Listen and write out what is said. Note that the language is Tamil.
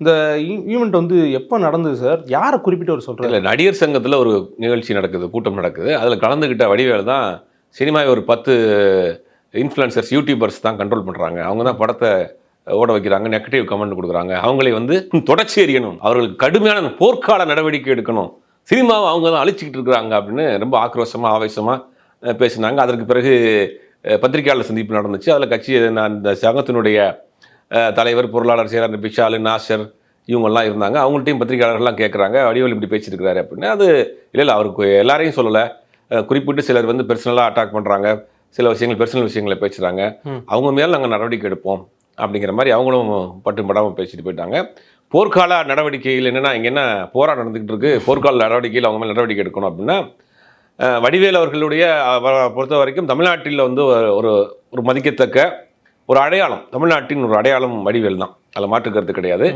இந்த ஈவெண்ட் வந்து எப்போ நடந்தது சார்? யாரை குறிப்பிட்டு அவர் சொல்றாரு? இல்லை, நடிகர் சங்கத்தில் ஒரு நிகழ்ச்சி நடக்குது, கூட்டம் நடக்குது. அதில் கலந்துக்கிட்ட வடிவேலு தான் சினிமாவை ஒரு 10 இன்ஃப்ளூயன்சர்ஸ், யூடியூபர்ஸ் தான் கண்ட்ரோல் பண்ணுறாங்க. அவங்க தான் படத்தை ஓட வைக்கிறாங்க, நெகட்டிவ் கமெண்ட் கொடுக்குறாங்க. அவங்களை வந்து தொடச்சி எறியணும், அவர்களுக்கு கடுமையான போர்க்கால நடவடிக்கை எடுக்கணும், சினிமாவை அவங்க தான் அழிச்சிக்கிட்டு இருக்கிறாங்க அப்படின்னு ரொம்ப ஆக்ரோஷமாக ஆவேசமாக பேசினாங்க. அதற்கு பிறகு பத்திரிகையாளர் சந்திப்பு நடந்துச்சு. அதில் கட்சி அந்த சங்கத்தினுடைய தலைவர், பொருளாளர் செயலாளர் விஷால், நாசர் இவங்கெல்லாம் இருந்தாங்க. அவங்கள்ட்டையும் பத்திரிகையாளர்கள்லாம் கேட்குறாங்க, வடிவேலு இப்படி பேசியிருக்கிறாரு அப்படின்னு. அது இல்லை அவருக்கு எல்லாரையும் சொல்லலை, குறிப்பிட்டு சிலர் வந்து பெர்சனலாக அட்டாக் பண்ணுறாங்க, சில விஷயங்கள் பெர்சனல் விஷயங்களை பேசுகிறாங்க, அவங்க மேலே நாங்கள் நடவடிக்கை எடுப்போம் அப்படிங்கிற மாதிரி அவங்களும் பட்டும் படாமல் பேசிட்டு போயிட்டாங்க. போர்க்கால நடவடிக்கையில் என்னென்னா, இங்கே என்ன போராட்டம் நடந்துக்கிட்டு இருக்கு, போர்க்கால நடவடிக்கையில் அவங்க மேலே நடவடிக்கை எடுக்கணும் அப்படின்னா, வடிவேலு அவர்களுடைய பொறுத்த வரைக்கும் தமிழ்நாட்டில் வந்து ஒரு ஒரு மதிக்கத்தக்க ஒரு அடையாளம், தமிழ்நாட்டின் ஒரு அடையாளம் வடிவேல் தான், அதில் மாற்று கருத்து கிடையாது.